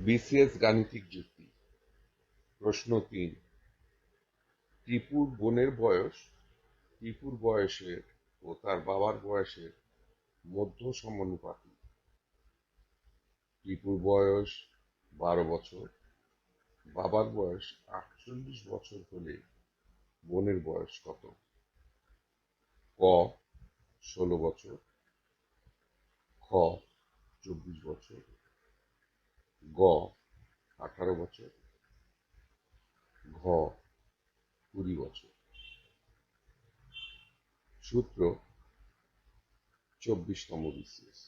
BCS গাণিতিক যুক্তি। প্রশ্ন ৩। টিপুর বোনের বয়স টিপুর বয়সের ও তার বাবার বয়সের মধ্য সমানুপাতিক। টিপুর বয়স ১২ বছর, বাবার বয়স ৪৮ বছর হলে বোনের বয়স কত? ক ১৬ বছর, খ ২৪ বছর, গ ১৮ বছর, ঘ ২০ বছর। সূত্র ২৪তম বিসিএস।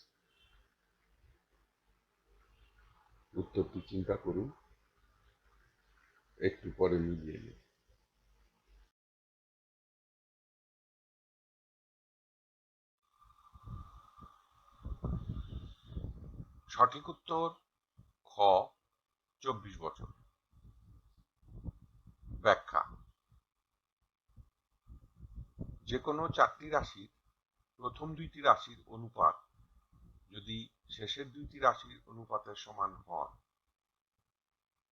উত্তরটি চিন্তা করুন, একটু পরে মিলিয়ে নিন। সঠিক উত্তর খ ২৪ বছর। ব্যাখ্যা: যে কোনো চারটি রাশির প্রথম দুইটি রাশির অনুপাত যদি শেষের দুইটি রাশির অনুপাতের সমান হয়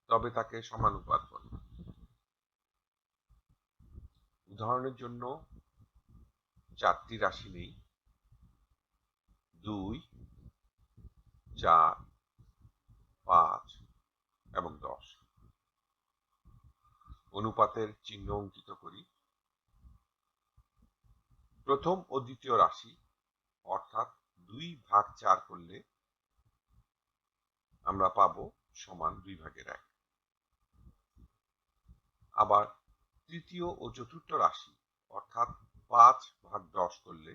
তবে তাকে সমানুপাত বলে। উদাহরণের জন্য চারটি রাশি নেই, ২, ৪, ৫ এবং ১০। অনুপাতের চিহ্ন অঙ্কিত করি। প্রথম ও দ্বিতীয় রাশি অর্থাৎ ২/৪ করলে আমরা পাবো সমান ২/১। আবার তৃতীয় ও চতুর্থ রাশি অর্থাৎ ৫/১০ করলে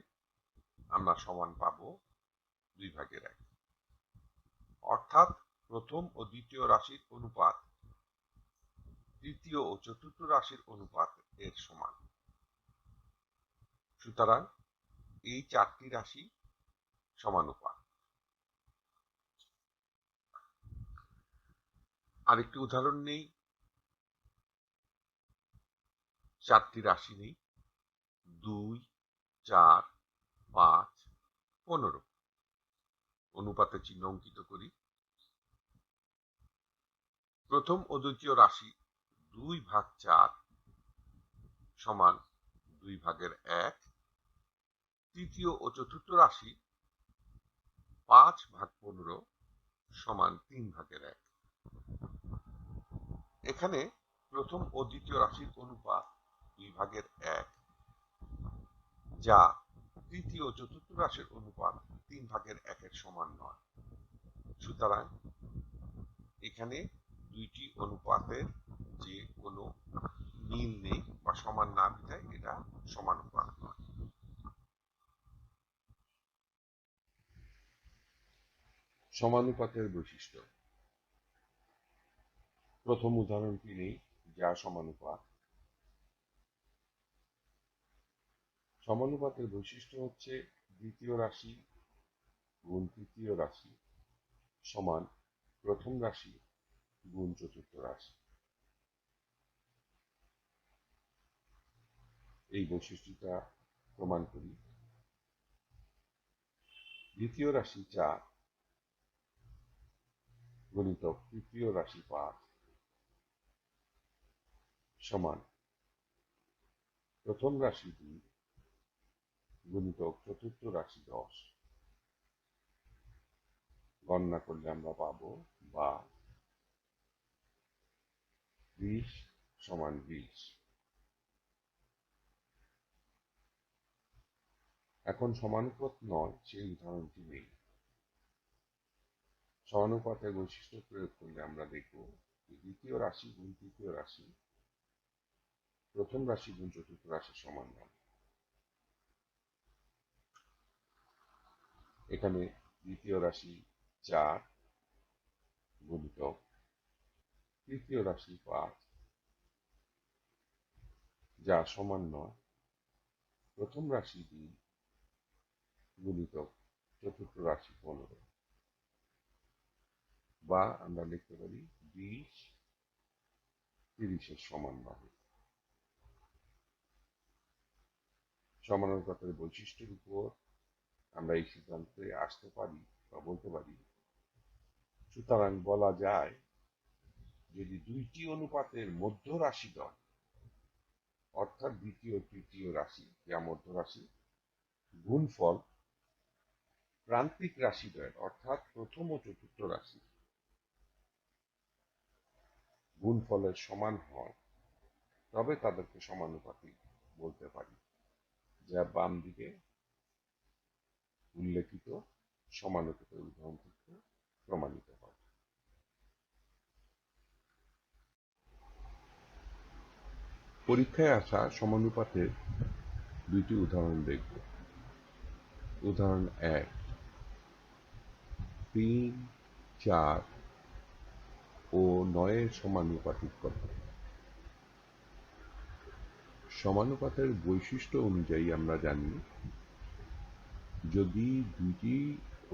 আমরা সমান পাবো ২/১। অর্থাৎ প্রথম ও দ্বিতীয় রাশির অনুপাত তৃতীয় ও চতুর্থ রাশির অনুপাত এর সমান। সুতরাং এই চারটি রাশি সমানুপাত। আরেকটি উদাহরণ নেই, চারটি রাশি নেই, ২, ৪, ৫, ১৫। অনুপাতের চিহ্ন অঙ্কিত করি। প্রথম ও দ্বিতীয় রাশি ২/৪ সমান ২/১। তৃতীয় ও চতুর্থ রাশি ৫/১৫ সমান ৩/১। এখানে প্রথম ও দ্বিতীয় রাশির অনুপাত ২/১, যা তৃতীয় ও চতুর্থ রাশির অনুপাত ৩/১ সমান নয়। সুতরাং এখানে দুইটি অনুপাতের যে কোনো মিল নেই বা সমান না বিধায় এটা সমানুপাত নয়। সমানুপাতের বৈশিষ্ট্য। প্রথম উদাহরণটি নেই, যা সমানুপাত। সমানুপাতের বৈশিষ্ট্য হচ্ছে দ্বিতীয় রাশি গুণ তৃতীয় রাশি সমান প্রথম রাশি গুণ চতুর্থ রাশি। এই বৈশিষ্ট্যটা প্রমাণ করি। দ্বিতীয় রাশি ৪ গুণিতক তৃতীয় রাশি ৫ সমান প্রথম রাশি ২ গুণিতক চতুর্থ রাশি ১০। গণনা করলে আমরা পাবো বা ২০ সমান ২০। এখন সমানুপাত নয় সেই উদাহরণটি নেই। সমানুপাতের বৈশিষ্ট্য প্রয়োগ করলে আমরা দেখব দ্বিতীয় রাশি গুণ তৃতীয় রাশি প্রথম রাশি গুণ চতুর্থ রাশি সমান নয়। এখানে দ্বিতীয় রাশি ৪ গুণিতক তৃতীয় রাশি ৫ যা সমান নয় প্রথম রাশি ২ গুণিতক চতুর্থ রাশি ১৫। বা আমরা লিখতে পারি ২০ ৩০-এর সমান নয়। সমানুপাতের বৈশিষ্ট্যের উপর আমরা এই সিদ্ধান্তে আসতে পারি বা বলতে পারি সুতরাং বলা যায় যদি দুইটি অনুপাতের মধ্য রাশিদ্বয় অর্থাৎ দ্বিতীয় তৃতীয় রাশি যা মধ্য রাশি গুণফল প্রান্তিক রাশিদ্বয়ের অর্থাৎ প্রথম ও চতুর্থ রাশি গুণফলের সমান হয় তবে তাদেরকে সমানুপাতিক বলতে পারি, যা বাম দিকে উল্লেখিত সমানুপাতের উদাহরণ থেকে প্রমাণিত হয়। পরীক্ষায় আসা সমানুপাতের দুইটি উদাহরণ দেখব। উদাহরণ 1, 3, 4 ও 9 সমানুপাতিক কত? সমানুপাতের বৈশিষ্ট্য অনুযায়ী আমরা জানি যদি দুইটি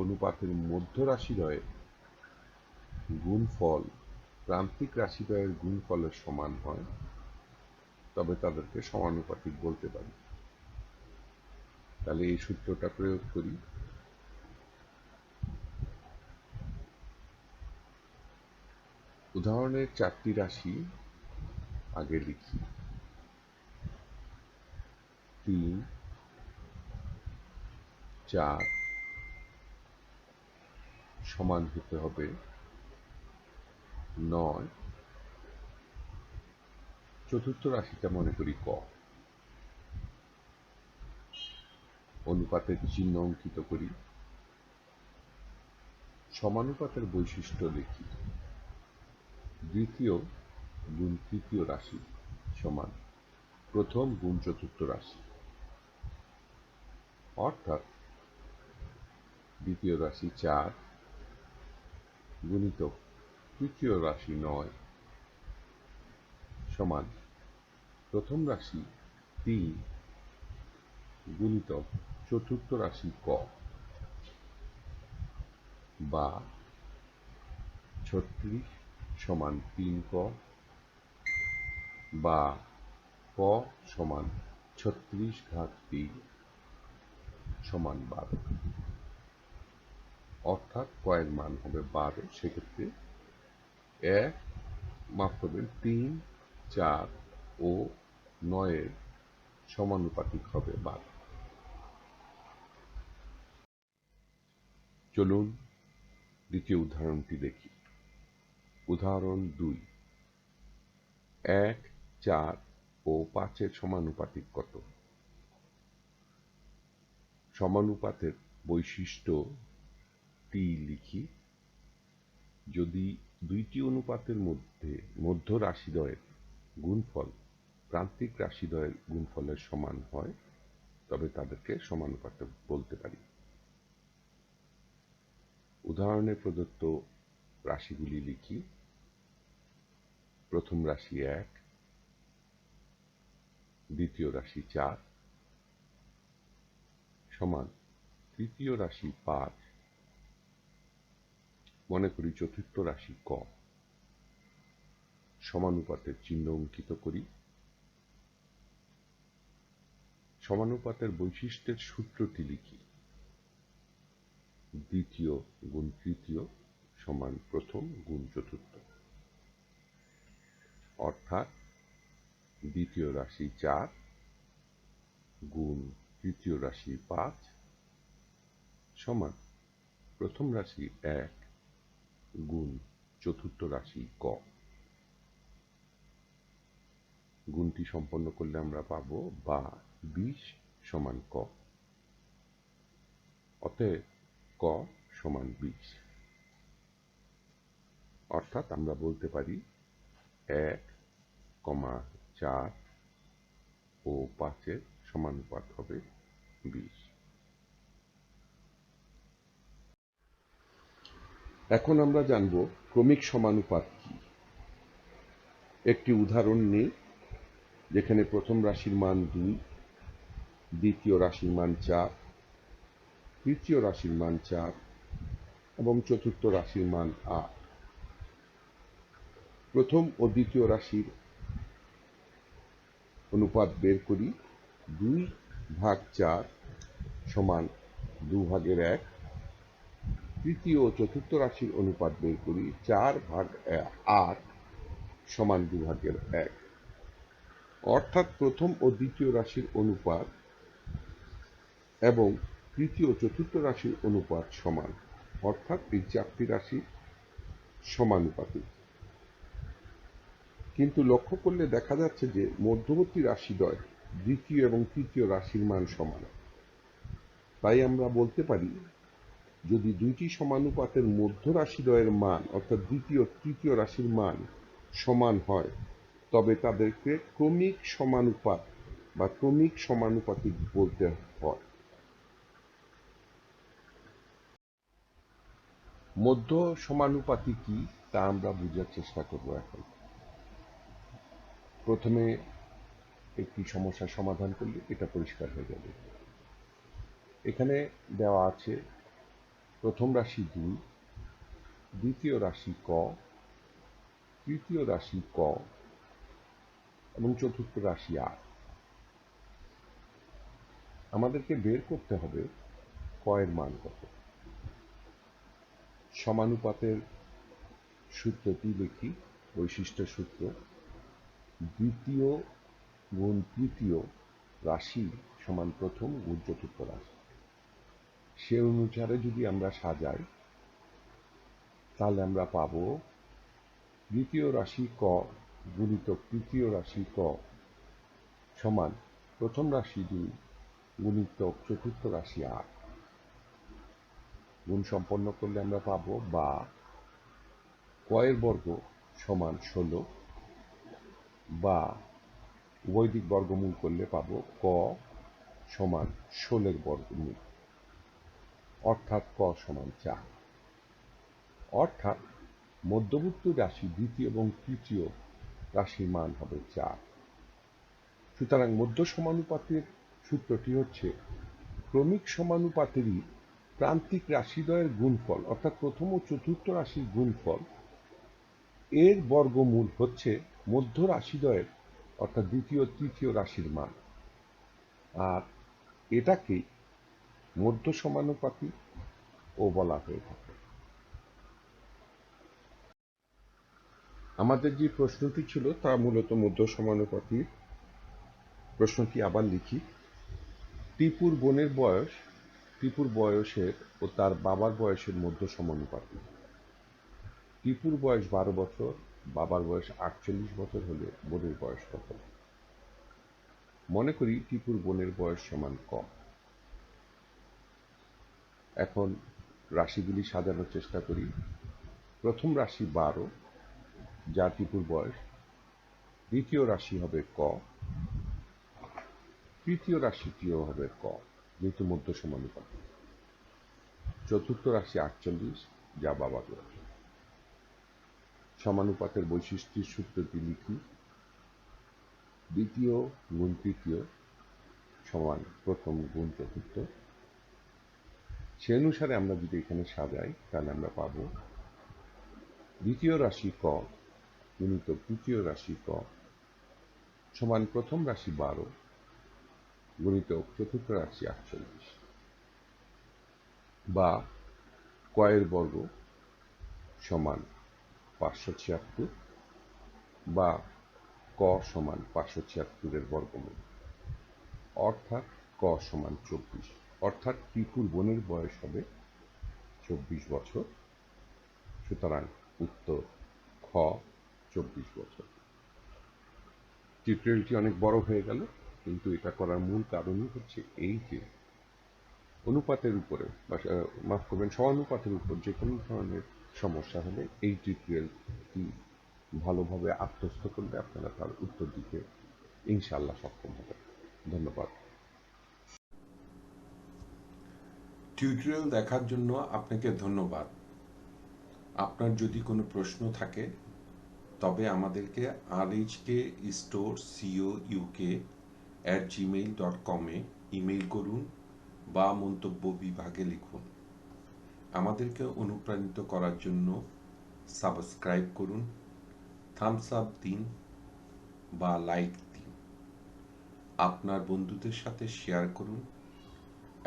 অনুপাতের মধ্য রাশিদ্বয়ের গুণফল প্রান্তিক রাশিদ্বয়ের গুণফলের সমান হয় তবে তাদেরকে সমানুপাতিক বলতে পারি। তাহলে এই সূত্রটা প্রয়োগ করি। উদাহরণের 4টি রাশি আগে লিখি। 3, 4 সমান হতে হবে 9। চতুর্থ রাশিটা মনে করি ক। অনুপাতের চিহ্ন অঙ্কিত করি। সমানুপাতের বৈশিষ্ট্য লিখি। দ্বিতীয় গুণ তৃতীয় রাশি সমান প্রথম গুণ চতুর্থ রাশি, অর্থাৎ দ্বিতীয় রাশি 4 গুণিতক তৃতীয় রাশি 9 সমান প্রথম রাশি 3 গুণিতক চতুর্থ রাশি ক, বা 36 সমান 3 ক, বা ক সমান 36 ঘাত 3 সমান 12, অর্থাৎ ক এর মান হবে 12। সেক্ষেত্রে 3, 4 ও 9 এর সমানুপাতিক হবে 12। চলুন দ্বিতীয় উদাহরণটি দেখি। উদাহরণ 2, 1, 4 ও 5 এর সমানুপাতিক কত? সমানুপাতের বৈশিষ্ট্যটি লিখি। যদি দুইটি অনুপাতের মধ্য রাশিদ্বয়ের গুণফল প্রান্তিক রাশিদ্বয়ের গুণফলের সমান হয় তবে তাদেরকে সমানুপাতিক বলতে পারি। উদাহরণে প্রদত্ত রাশিগুলি লিখি। প্রথম রাশি 1, দ্বিতীয় রাশি 4 সমান তৃতীয় রাশি 5, মনে করি চতুর্থ রাশি ক। সমানুপাতের চিহ্ন অঙ্কিত করি। সমানুপাতের বৈশিষ্ট্যের সূত্রটি লিখি। দ্বিতীয় গুণ তৃতীয় সমান প্রথম গুণ চতুর্থ, অর্থাৎ দ্বিতীয় রাশি 4 গুণ তৃতীয় রাশি 5 সমান প্রথম রাশি 1 গুণ চতুর্থ রাশি ক। গুণটি সম্পন্ন করলে আমরা পাব বা 20 সমান ক, অতএব ক সমান 20, অর্থাৎ আমরা বলতে পারি 1, 4 ও 5 এর সমানুপাত হবে 20। এখন আমরা জানব ক্রমিক সমানুপাত কি। একটি উদাহরণ নিই, যেখানে প্রথম রাশির মান 2, দ্বিতীয় রাশির মান 4, তৃতীয় রাশির মান 4 এবং চতুর্থ রাশির মান 8। প্রথম ও দ্বিতীয় রাশির অনুপাত বের করি। 2/4 সমান 2/1, তৃতীয় ও চতুর্থ রাশির অনুপাত বের করি 4/8 সমান 2/1। অর্থাৎ প্রথম ও দ্বিতীয় রাশির অনুপাত এবং তৃতীয় ও চতুর্থ রাশির অনুপাত সমান, অর্থাৎ এই চারটি রাশি সমানুপাতিক। কিন্তু লক্ষ্য করলে দেখা যাচ্ছে যে মধ্যবর্তী রাশিদ্বয় দ্বিতীয় এবং তৃতীয় রাশির মান সমান। তাই আমরা বলতে পারি যদি দুইটি সমানুপাতের মধ্য রাশিদ্বয়ের মান অর্থাৎ দ্বিতীয় তৃতীয় রাশির মান সমান হয় তবে তাদেরকে ক্রমিক সমানুপাত বা ক্রমিক সমানুপাতিক বলতে হয়। মধ্য সমানুপাতি কি তা আমরা বোঝার চেষ্টা করব। এখন প্রথমে একটি সমস্যার সমাধান করলে এটা পরিষ্কার হয়ে যাবে। এখানে দেওয়া আছে প্রথম রাশি 2, দ্বিতীয় রাশি ক, তৃতীয় রাশি ক এবং চতুর্থ রাশি 8। আমাদেরকে বের করতে হবে ক এর মান কত। সমানুপাতের সূত্রটি লিখি, বৈশিষ্ট্য সূত্র। দ্বিতীয় গুণ তৃতীয় রাশি সমান প্রথম গুণ চতুর্থ রাশি। সে অনুসারে যদি আমরা সাজাই তাহলে আমরা পাব দ্বিতীয় রাশি ক গুণিতক তৃতীয় রাশি ক সমান প্রথম রাশি 2 গুণিতক চতুর্থ রাশি 8। গুণ সম্পন্ন করলে আমরা পাব বা ক এর বর্গ সমান 16, বা উভয় দিক বর্গমূল করলে পাব ক সমান 16 এর বর্গমূল, অর্থাৎ ক সমান 4। অর্থাৎ মধ্যবর্তী রাশি দ্বিতীয় এবং তৃতীয় রাশির মান হবে 4। সুতরাং মধ্য সমানুপাতের সূত্রটি হচ্ছে ক্রমিক সমানুপাতেরই প্রান্তিক রাশিদ্বয়ের গুণফল অর্থাৎ প্রথম ও চতুর্থ রাশির গুণফল এর বর্গমূল হচ্ছে মধ্য রাশিদ্বয়ের অর্থাৎ দ্বিতীয় তৃতীয় রাশির মান। আর এটাকেই মধ্য সমানুপাতি ও বলা হয়ে থাকে। আমাদের যে প্রশ্নটি ছিল তা মূলত মধ্য সমানুপাতির। প্রশ্নটি আবার লিখি। টিপুর বোনের বয়স টিপুর বয়সের ও তার বাবার বয়সের মধ্য সমানুপাতিক। টিপুর বয়স 12 বছর, বাবার বয়স 48 বছর হলে বোনের বয়স কত? মনে করি টিপুর বোনের বয়স সমান কম। এখন রাশিগুলি সাজানোর চেষ্টা করি। প্রথম রাশি 12, যা টিপুর বয়স। দ্বিতীয় রাশি হবে ক, তৃতীয় রাশিটিও হবে ক, যেহেতু মধ্য সমানুপাতিক। চতুর্থ রাশি 48, যা বাবার বয়স। সমানুপাতের বৈশিষ্ট্যের সূত্রটি লিখি। দ্বিতীয় গুণ তৃতীয় সমান প্রথম গুণ চতুর্থ। সে অনুসারে আমরা যদি এখানে সাজাই তাহলে আমরা পাব দ্বিতীয় রাশি ক গুণিতক তৃতীয় রাশি ক সমান প্রথম রাশি 12 গুণিতক চতুর্থ রাশি 48, বা ক এর বর্গ সমান 576, বা ক সমান 576 এর বর্গমূল, অর্থাৎ ক সমান 24। অর্থাৎ টিপুর বোনের বয়স হবে 24 বছর। সুতরাং উত্তর খ 24 বছর। টিউটোরিয়ালটি অনেক বড় হয়ে গেল, কিন্তু এটা করার মূল কারণই হচ্ছে এই যে অনুপাতের উপরে বা মাফ করবেন সমানুপাতের উপর যে কোনো ধরনের সমস্যা হলে এই টিউটোরিয়ালটি ভালোভাবে আত্মস্থ করলে আপনারা তার উত্তর দিতে ইনশাআল্লাহ সক্ষম হবেন। ধন্যবাদ। টিউটোরিয়াল দেখার জন্য আপনাকে ধন্যবাদ। আপনার যদি কোনো প্রশ্ন থাকে তবে আমাদেরকে rhkstore.co.uk@gmail.com ইমেইল করুন বা মন্তব্য বিভাগে লিখুন। আমাদেরকে অনুপ্রাণিত করার জন্য সাবস্ক্রাইব করুন, থামস আপ দিন বা লাইক দিন। আপনার বন্ধুদের সাথে শেয়ার করুন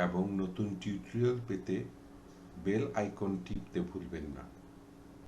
এবং নতুন টিউটোরিয়াল পেতে বেল আইকন টিপতে ভুলবেন না।